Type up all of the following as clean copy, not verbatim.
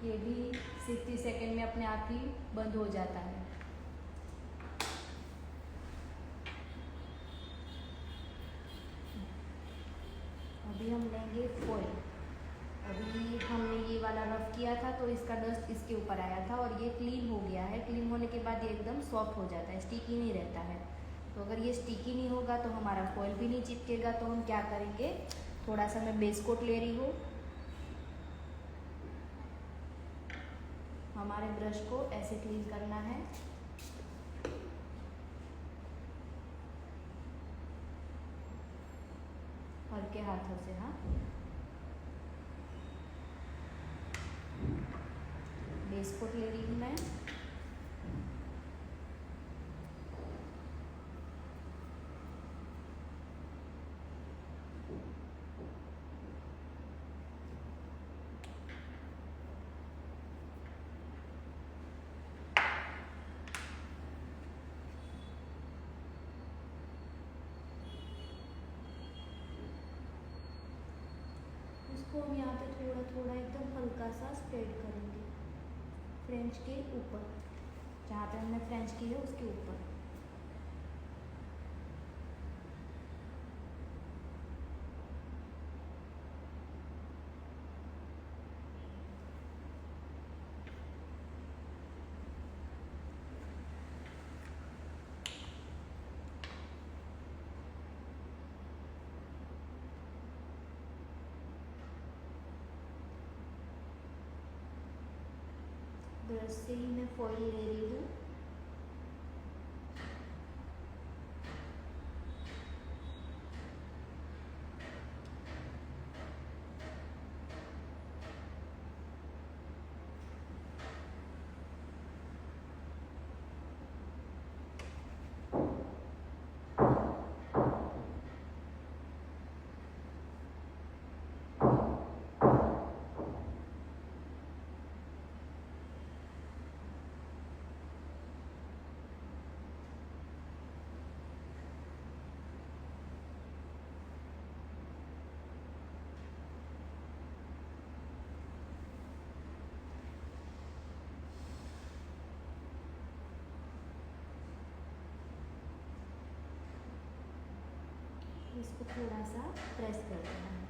ये भी 60 सेकेंड में अपने आप ही बंद हो जाता है। अभी हम लेंगे फॉइल। अभी हमने ये वाला रफ किया था तो इसका डस्ट इसके ऊपर आया था और ये क्लीन हो गया है। क्लीन होने के बाद ये एकदम सॉफ्ट हो जाता है, स्टिकी नहीं रहता है। तो अगर ये स्टिकी नहीं होगा तो हमारा फॉइल भी नहीं चिपकेगा। तो हम क्या करेंगे, थोड़ा सा मैं बेस कोट ले रही हूँ। हमारे ब्रश को ऐसे क्लीन करना है। हल्के हाथों से, हाँ। बेस कोट ले रही हूँ मैं। इसको हम यहाँ पे थोड़ा थोड़ा एकदम हल्का सा स्प्रेड करेंगे फ्रेंच के ऊपर, जहाँ पे हमने फ्रेंच की है उसके ऊपर। ब्रश से ही मैं फॉइल ले रही हूँ। इसको थोड़ा सा प्रेस कर देना है।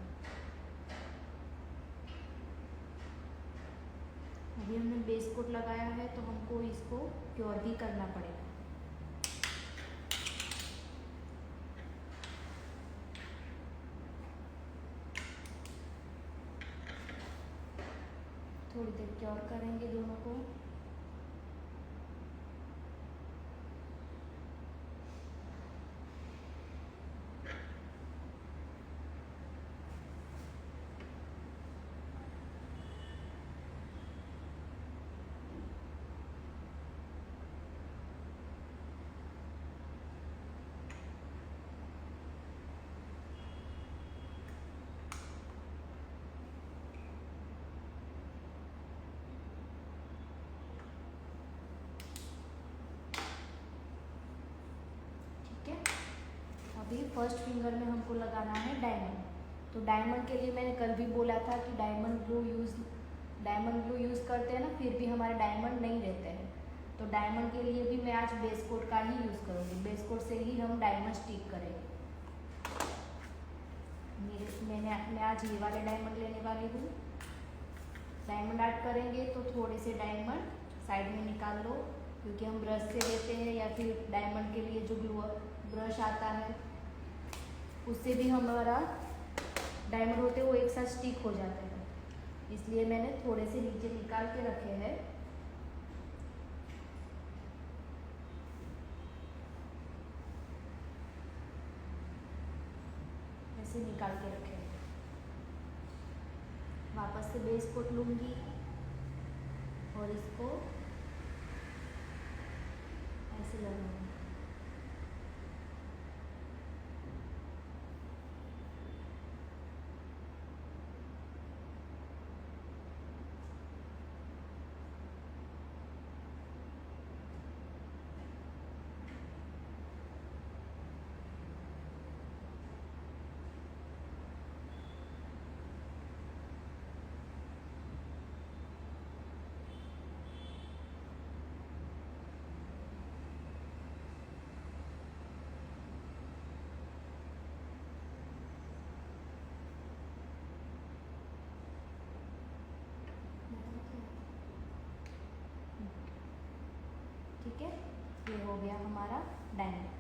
अभी हमने बेस कोट लगाया है तो हमको इसको क्योर भी करना पड़ेगा। थोड़ी देर क्योर करेंगे दोनों को। अभी फर्स्ट फिंगर में हमको लगाना है डायमंड। तो डायमंड के लिए मैंने कल भी बोला था कि डायमंड ग्लू यूज़ करते हैं ना, फिर भी हमारे डायमंड नहीं रहते हैं। तो डायमंड के लिए भी मैं आज बेस कोट का ही यूज़ करूँगी। बेस कोट से ही हम डायमंड स्टिक करेंगे। मैं आज ये वाले डायमंड लेने वाली हूँ। डायमंड ऐड करेंगे तो थोड़े से डायमंड साइड में निकाल लो, क्योंकि हम ब्रश से लेते हैं या फिर डायमंड के लिए जो ग्लू ब्रश आता है उससे भी हमारा डायमंड होते हैं वो एक साथ स्टिक हो जाते हैं। इसलिए मैंने थोड़े से नीचे निकाल के रखे हैं। ऐसे निकाल के रखे हैं। वापस से बेस कोट लूँगी और इसको ऐसे लगाऊंगी। ठीक है, ये हो गया हमारा डायमंड।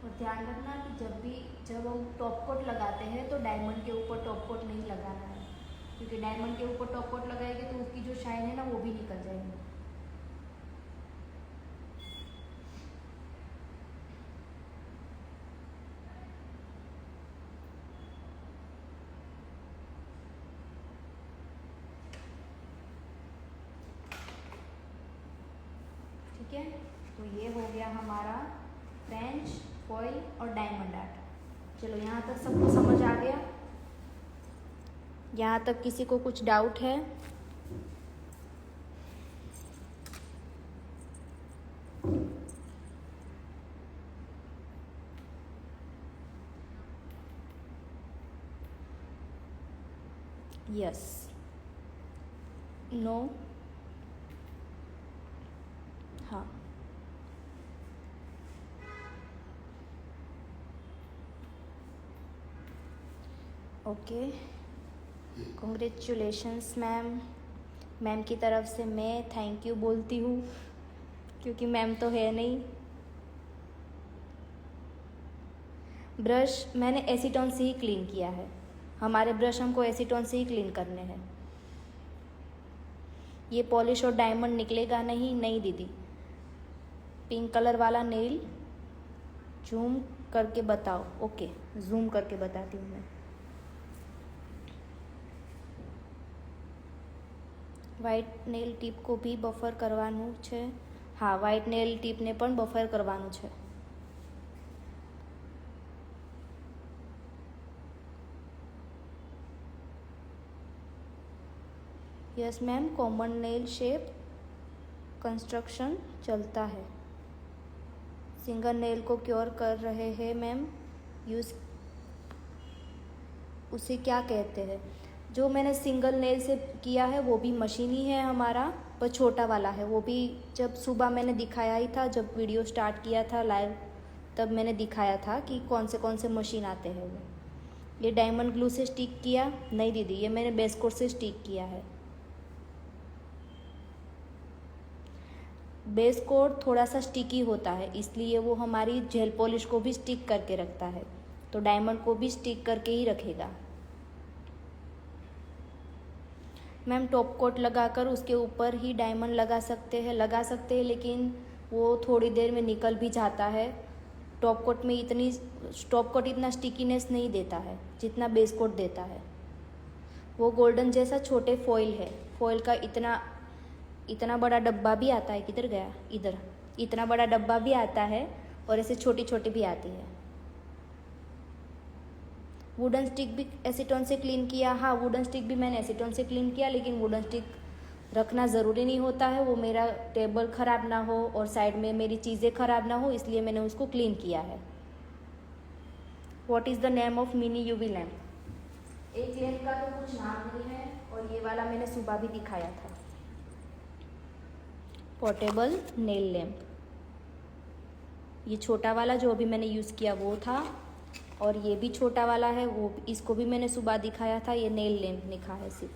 और ध्यान रखना कि जब हम टॉप कोट लगाते हैं तो डायमंड के ऊपर टॉप कोट नहीं लगाना है, क्योंकि डायमंड के ऊपर टॉप कोट लगाएंगे तो उसकी जो शाइन है ना वो भी निकल जाएगी। ठीक है, तो ये हो गया हमारा फ्रेंच, फॉइल और डायमंड आर्ट। चलो यहाँ तक सबको समझ आ गया? यहाँ तक किसी को कुछ डाउट है? यस, नो, हाँ। Okay, congratulations ma'am. मैम की तरफ से मैं थैंक यू बोलती हूँ, क्योंकि मैम तो है नहीं। ब्रश मैंने एसीटोन से ही क्लीन किया है। हमारे ब्रश हमको एसीटोन से ही क्लीन करने हैं। ये पॉलिश और डायमंड निकलेगा नहीं, नहीं दीदी। पिंक कलर वाला नेल जूम करके बताओ। ओके, जूम करके बताती हूँ मैं। વ્હાઇટ નેલ ટીપ को भी બફર કરવાનું છે? હા, વ્હાઇટ નેલ ટીપને પણ બફર કરવાનું છે। Yes ma'am, common nail shape construction चलता है। सिंगल नेल को क्योर कर रहे हैं मैम, यूज़ उसे क्या कहते हैं? जो मैंने सिंगल नेल से किया है वो भी मशीनी है हमारा, पर छोटा वाला है। वो भी जब सुबह मैंने दिखाया ही था, जब वीडियो स्टार्ट किया था लाइव, तब मैंने दिखाया था कि कौन से मशीन आते हैं वो। ये डायमंड ग्लू से स्टिक किया? नहीं दीदी, ये मैंने बेस कोट से स्टिक किया है। बेस कोट थोड़ा सा स्टिकी होता है, इसलिए वो हमारी जेल पॉलिश को भी स्टिक करके रखता है, तो डायमंड को भी स्टिक करके ही रखेगा। मैम, टॉप कोट लगाकर उसके ऊपर ही डायमंड लगा सकते हैं? लगा सकते हैं, लेकिन वो थोड़ी देर में निकल भी जाता है। टॉप कोट इतना स्टिकीनेस नहीं देता है जितना बेस कोट देता है। वो गोल्डन जैसा छोटे फॉइल है। फॉइल का इतना बड़ा डब्बा भी आता है। किधर गया? इधर। इतना बड़ा डब्बा भी आता है और ऐसे छोटी छोटी भी आती है। वुडन स्टिक भी एसीटोन से क्लीन किया? हाँ, वुडन स्टिक भी मैंने एसीटोन से क्लीन किया, लेकिन वुडन स्टिक रखना ज़रूरी नहीं होता है। वो मेरा टेबल ख़राब ना हो और साइड में मेरी चीज़ें ख़राब ना हो, इसलिए मैंने उसको क्लीन किया है। What is the name of mini UV lamp? एक लैम्प का तो कुछ नाम नहीं है, और ये वाला मैंने सुबह भी दिखाया था, पोर्टेबल नेल लैम्प। ये छोटा वाला जो अभी मैंने यूज़ किया वो था, और ये भी छोटा वाला है, वो इसको भी मैंने सुबह दिखाया था। ये नेल लैम्प लिखा है सिर्फ।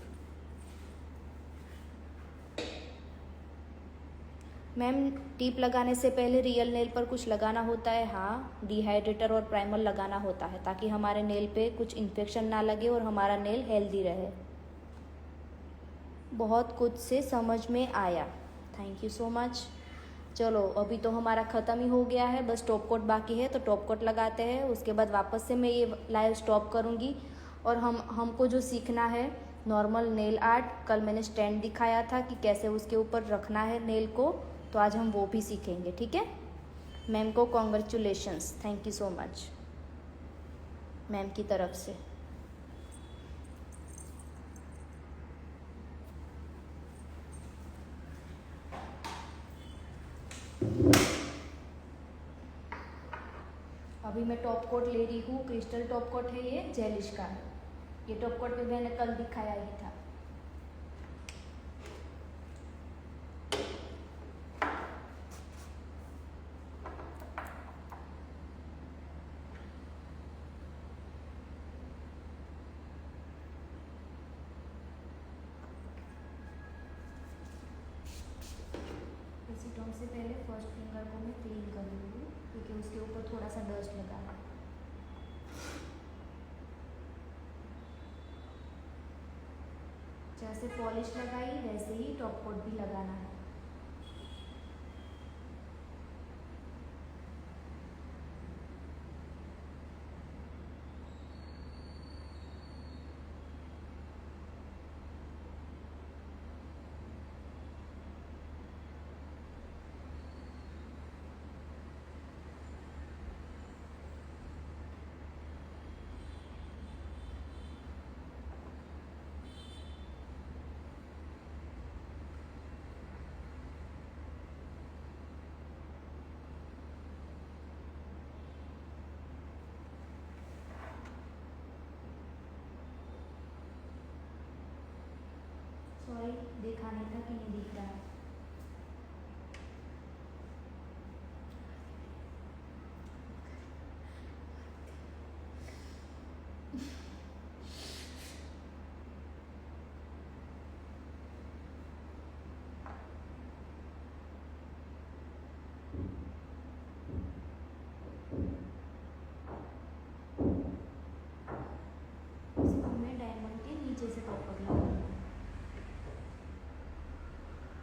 मैम, टिप लगाने से पहले रियल नेल पर कुछ लगाना होता है? हाँ, डिहाइड्रेटर और प्राइमर लगाना होता है, ताकि हमारे नेल पे कुछ इन्फेक्शन ना लगे और हमारा नेल हेल्दी रहे। बहुत कुछ से समझ में आया, थैंक यू सो मच। चलो, अभी तो हमारा ख़त्म ही हो गया है, बस टॉप कोट बाकी है, तो टॉप कोट लगाते हैं। उसके बाद वापस से मैं ये लाइव स्टॉप करूँगी। और हमको जो सीखना है नॉर्मल नेल आर्ट, कल मैंने स्टैंड दिखाया था कि कैसे उसके ऊपर रखना है नेल को, तो आज हम वो भी सीखेंगे। ठीक है मैम को congratulations, thank you so much ma'am की तरफ से। टॉप कोट ले रही हूँ, क्रिस्टल टॉप कोट है, ये जेलिश का है। ये टॉप कोट भी मैंने कल दिखाया ही था। एसीटोन से पहले फर्स्ट फिंगर को मैं क्लीन कर लूँगी क्योंकि उसके ऊपर थोड़ा सा डस्ट लगा है। जैसे पॉलिश लगाई वैसे ही टॉप कोट भी लगाना है। सॉरी, देखा नहीं था कि नहीं दिख रहा है। इसको मैं डायमंड के नीचे से टॉप कोट लगाऊंगी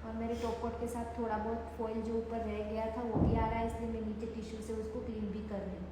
और मेरे टॉप कोट के साथ थोड़ा बहुत फॉइल जो ऊपर रह गया था वो भी आ रहा है, इसलिए मैं नीचे टिश्यू से उसको क्लीन भी कर रही हूँ।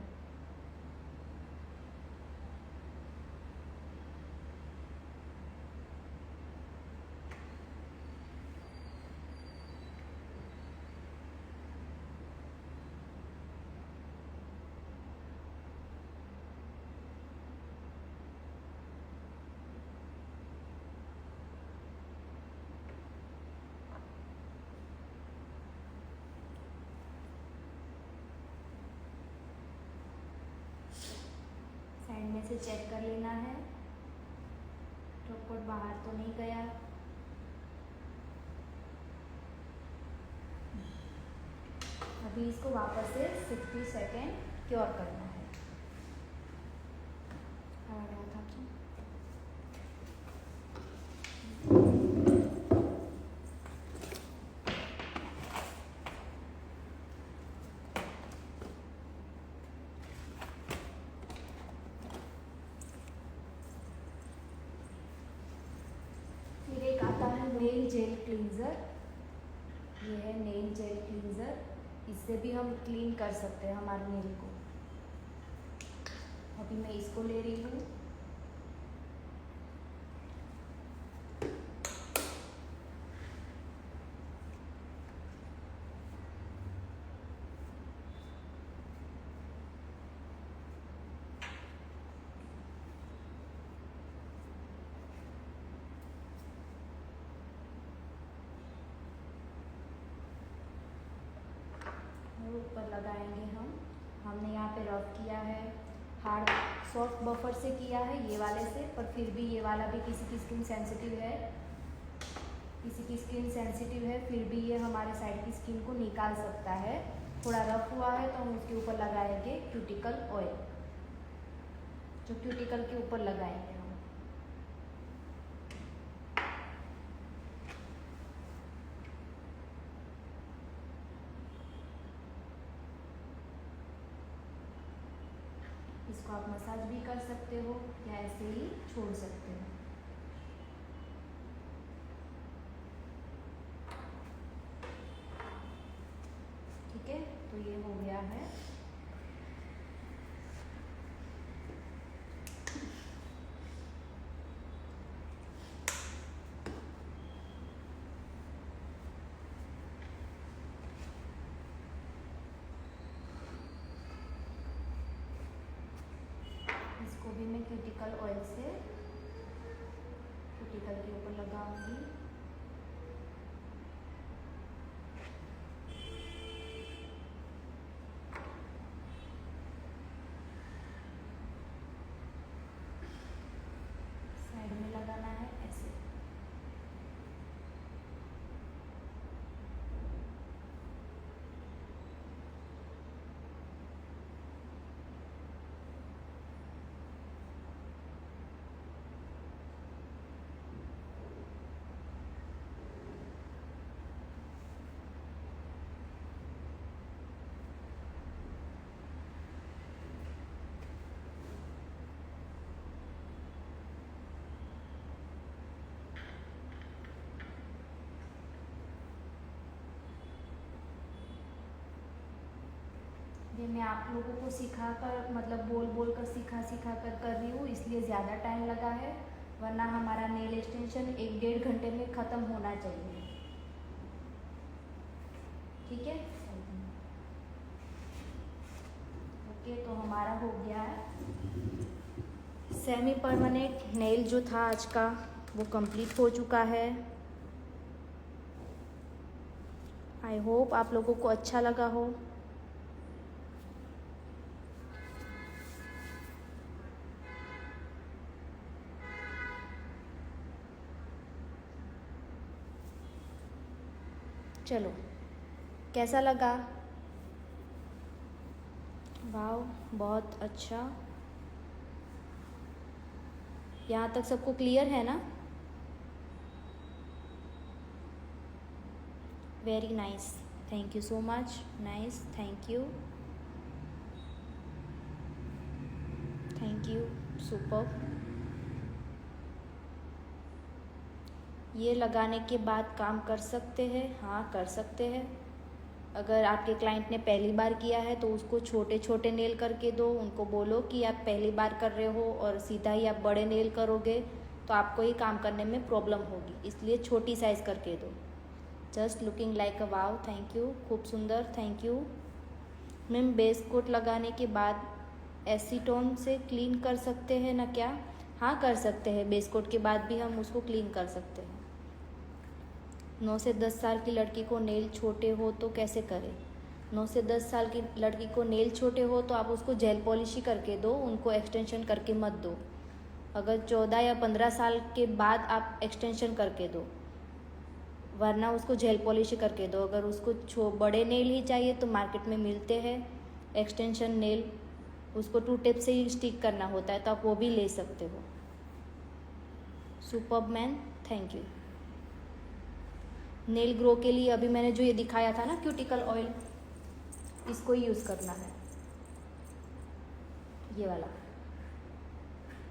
साइड में से चेक कर लेना है टॉप कोट बाहर तो नहीं गया। अभी इसको वापस से 60 सेकेंड क्योर करना है। आ गया था क्या? फिर एक आता है नेल जेल क्लींजर। ये है नेल जेल क्लींजर, इससे भी हम क्लीन कर सकते हैं हमारे नेल को। अभी मैं इसको ले रही हूँ। ऊपर लगाएंगे हमने यहाँ पे रफ किया है, हार्ड सॉफ्ट बफर से किया है ये वाले से, पर फिर भी ये वाला भी किसी की स्किन सेंसिटिव है, फिर भी ये हमारे साइड की स्किन को निकाल सकता है। थोड़ा रफ हुआ है तो हम उसके ऊपर लगाएंगे क्यूटिकल ऑयल, जो क्यूटिकल के ऊपर लगाएंगे हम। इसको आप मसाज भी कर सकते हो या ऐसे ही छोड़ सकते हो। ठीक है, तो ये हो गया है। इसको भी मैं क्यूटिकल ऑयल से क्यूटिकल के ऊपर लगाऊंगी। ये मैं आप लोगों को सिखा कर मतलब बोल बोल कर सिखा कर रही हूँ, इसलिए ज़्यादा टाइम लगा है, वरना हमारा नेल एक्सटेंशन 1-1.5 घंटे में ख़त्म होना चाहिए। ठीक है, ओके, तो हमारा हो गया है सेमी परमानेंट नेल जो था आज का वो कंप्लीट हो चुका है। आई होप आप लोगों को अच्छा लगा हो। चलो, कैसा लगा? वाह, बहुत अच्छा। यहाँ तक सबको क्लियर है ना? Very nice, thank you so much, nice, thank you, super. ये लगाने के बाद काम कर सकते हैं? हाँ, कर सकते हैं। अगर आपके क्लाइंट ने पहली बार किया है तो उसको छोटे छोटे नेल करके दो, उनको बोलो कि आप पहली बार कर रहे हो और सीधा ही आप बड़े नेल करोगे तो आपको ही काम करने में प्रॉब्लम होगी, इसलिए छोटी साइज़ करके दो। Just looking like a wow, thank you, खूब सुंदर, thank you. Ma'am, base coat लगाने के बाद एसीटोन से क्लीन कर सकते हैं ना क्या? हाँ, कर सकते हैं, बेस कोट के बाद भी हम उसको क्लीन कर सकते हैं। 9 से 10 साल की लड़की को नेल छोटे हो तो कैसे करें? 9 से 10 साल की लड़की को नेल छोटे हो तो आप उसको जेल पॉलिश ही करके दो, उनको एक्सटेंशन करके मत दो। अगर 14 या 15 साल के बाद आप एक्सटेंशन करके दो, वरना उसको जेल पॉलिश ही करके दो। अगर उसको बड़े नेल ही चाहिए तो मार्केट में मिलते हैं एक्सटेंशन नेल, उसको 2 टिप से ही स्टिक करना होता है, तो आप वो भी ले सकते हो। Superb man, thank you. Nail grow के लिए अभी मैंने जो ये दिखाया था ना क्यूटिकल ऑयल, इसको ही यूज़ करना है, ये वाला।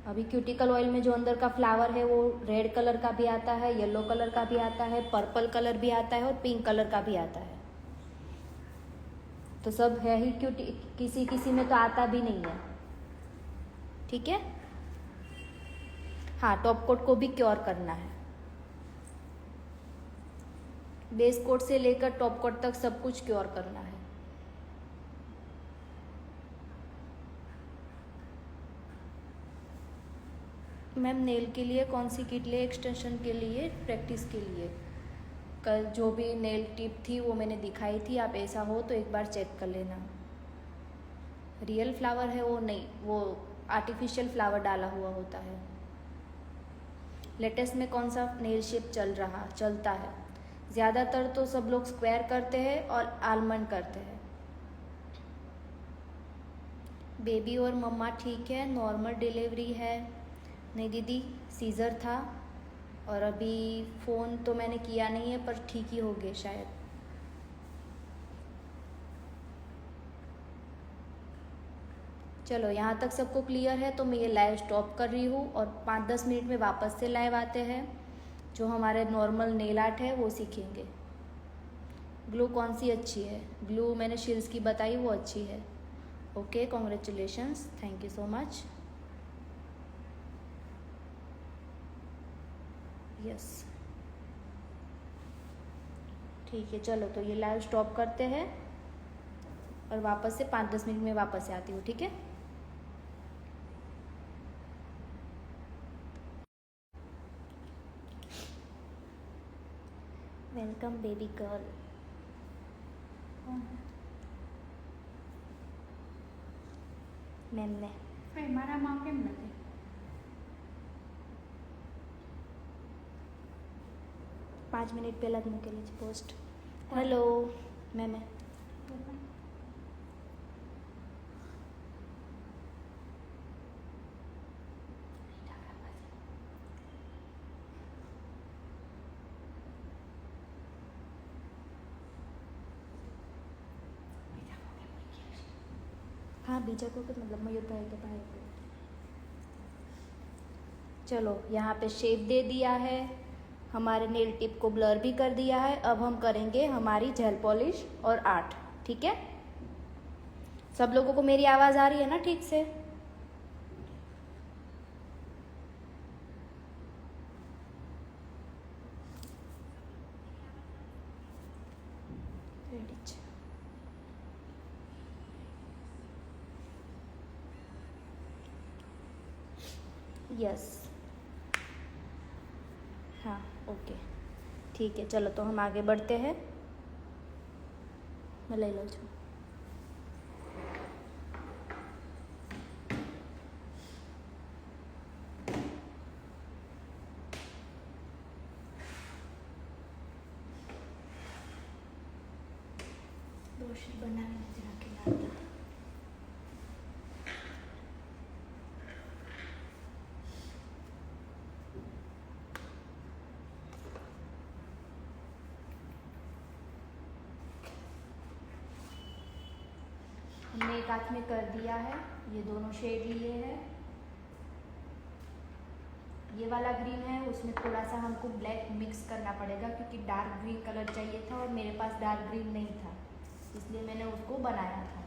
अभी क्यूटिकल ऑयल में जो अंदर का फ्लावर है वो रेड कलर का भी आता है, येलो कलर का भी आता है, पर्पल कलर भी आता है और पिंक कलर का भी आता है। तो सब है ही किसी किसी में तो आता भी नहीं है। ठीक है, हाँ, टॉप कोट को भी क्योर करना है। बेस कोट से लेकर टॉप कोट तक सब कुछ क्योर करना है। मैम, नेल के लिए कौन सी किट ले? एक्सटेंशन के लिए, प्रैक्टिस के लिए। कल जो भी नेल टिप थी वो मैंने दिखाई थी, आप ऐसा हो तो एक बार चेक कर लेना। रियल फ्लावर है वो नहीं, वो आर्टिफिशियल फ्लावर डाला हुआ होता है। लेटेस्ट में कौन सा नेल शेप चलता है? ज़्यादातर तो सब लोग स्क्वायर करते हैं और आलमंड करते हैं। बेबी और मम्मा ठीक है, नॉर्मल डिलीवरी है? नहीं दीदी, सीज़र था और अभी फ़ोन तो मैंने किया नहीं है, पर ठीक ही हो गए शायद। चलो, यहाँ तक सबको क्लियर है तो मैं ये लाइव स्टॉप कर रही हूँ और 5-10 मिनट में वापस से लाइव आते हैं। जो हमारे नॉर्मल नेल आर्ट है वो सीखेंगे। ग्लू कौन सी अच्छी है? ग्लू मैंने शील्स की बताई, वो अच्छी है। Okay, congratulations, thank you so much. Yes, ठीक है, चलो तो ये लाइव स्टॉप करते हैं और वापस से 5-10 मिनट में वापस से आती हूँ। ठीक है, वेलकम बेबी गर्ल। મેમને મારા માં કેમ નથી? 5 મિનિટ પહેલાં જ મૂકેલી છે પોસ્ટ. હેલો મેમે. हाँ, बीजा को मतलब मयूर भाई के भाई को। चलो, यहाँ पे शेप दे दिया है, हमारे नेल टिप को ब्लर भी कर दिया है। अब हम करेंगे हमारी जेल पॉलिश और आर्ट। ठीक है, सब लोगों को मेरी आवाज़ आ रही है ना ठीक से? यस, हाँ ओके ठीक है। चलो तो हम आगे बढ़ते हैं। मैं ले लो छो। रोशनी बनाने जरा खिलाता। हमने एक हाथ में कर दिया है, ये दोनों शेड लिए हैं। ये वाला ग्रीन है, उसमें थोड़ा सा हमको ब्लैक मिक्स करना पड़ेगा क्योंकि डार्क ग्रीन कलर चाहिए था और मेरे पास डार्क ग्रीन नहीं था, इसलिए मैंने उसको बनाया था।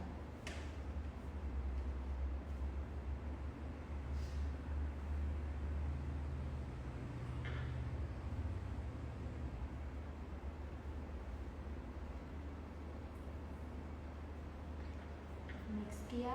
मिक्स किया,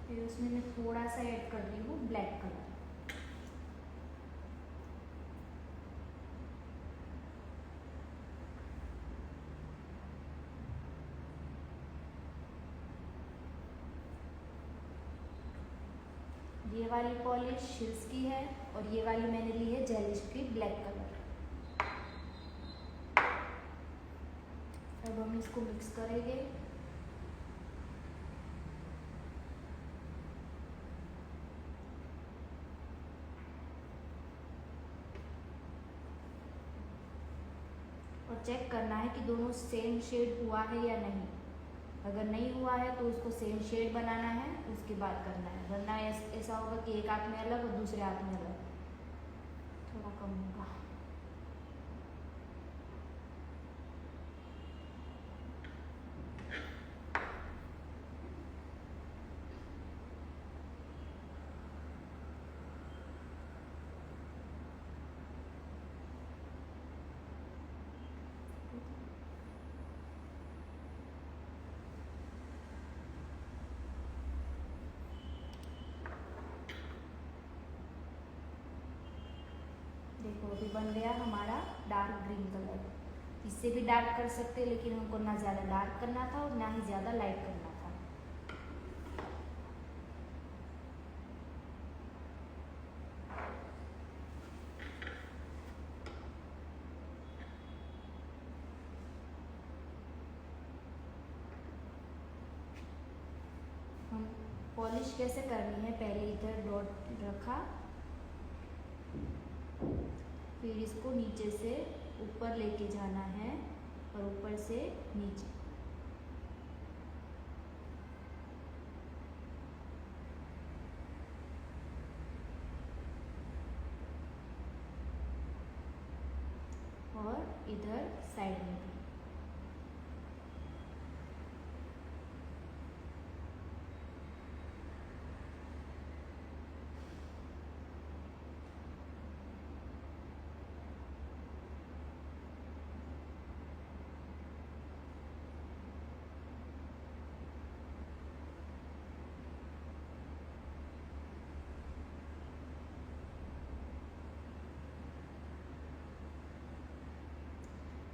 फिर उसमें मैं थोड़ा सा ऐड कर रही हूँ ब्लैक कलर। ये वाली पॉलिश शिल्स की है और ये वाली मैंने ली है जेलिश की ब्लैक कलर। अब हम इसको मिक्स करेंगे। और चेक करना है कि दोनों सेम शेड हुआ है या नहीं। अगर नहीं हुआ है तो उसको सेम शेड बनाना है, उसके बाद करना है, वरना ऐसा होगा कि एक हाथ में अलग और दूसरे हाथ में अलग। थोड़ा कम होगा। देखो अभी बन गया हमारा डार्क ग्रीन कलर। इससे भी डार्क कर सकते, लेकिन हमको ना ज़्यादा डार्क करना था और ना ही ज़्यादा लाइट करना था। हम पॉलिश कैसे करनी है, पहले इधर डॉट रखा, फिर इसको नीचे से ऊपर लेके जाना है और ऊपर से नीचे। और इधर साइड में भी।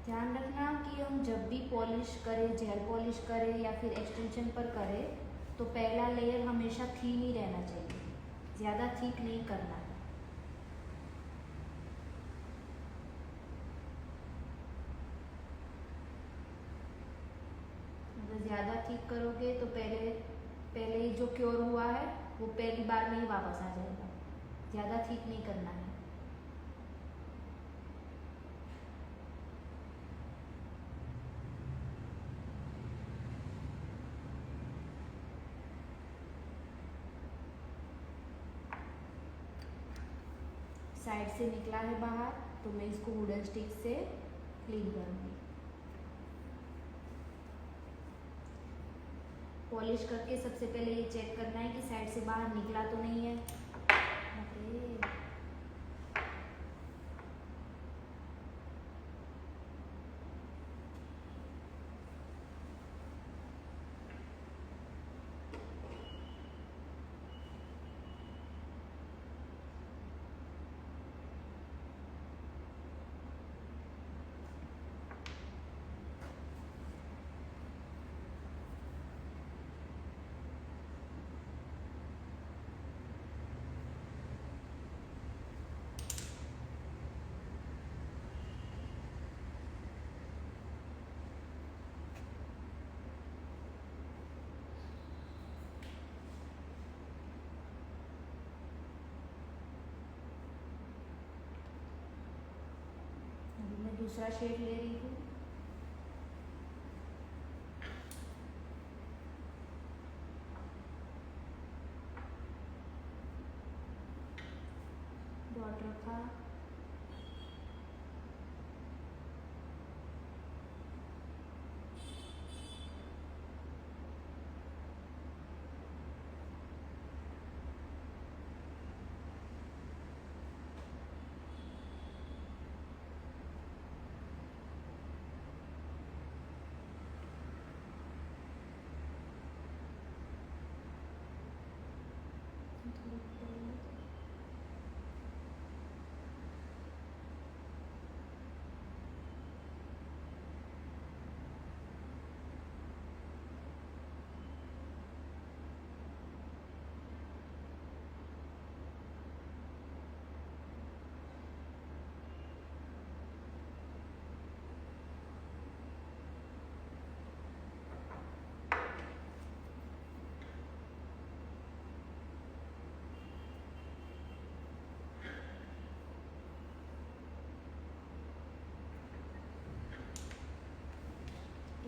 ध्यान रखना कि हम जब भी पॉलिश करें, जेल पॉलिश करें या फिर एक्सटेंशन पर करें, तो पहला लेयर हमेशा थिन ही रहना चाहिए, ज़्यादा थिक नहीं करना है। अगर ज़्यादा थिक करोगे तो पहले ही जो क्योर हुआ है वो पहली बार में ही वापस आ जाएगा। ज़्यादा थिक नहीं करना है। साइड से निकला है बाहर, तो मैं इसको वुडन स्टिक से क्लीन करूँगी। पॉलिश करके सबसे पहले ये चेक करना है कि साइड से बाहर निकला तो नहीं है। ओके, अभी मैं दूसरा शेड ले रही हूँ। डॉट रखा,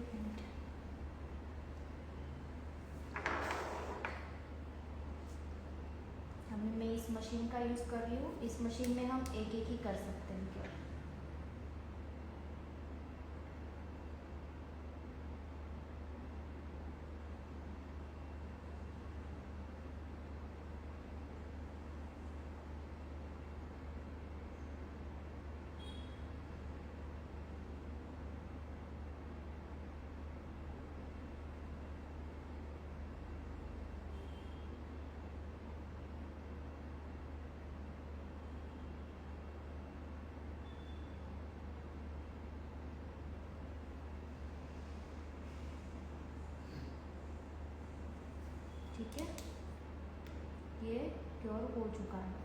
एक मिनट। हमें मैं इस मशीन का यूज़ कर रही हूँ। इस मशीन में हम एक एक ही कर सकते हैं क्या? ठीक है, ये क्योर हो चुका है।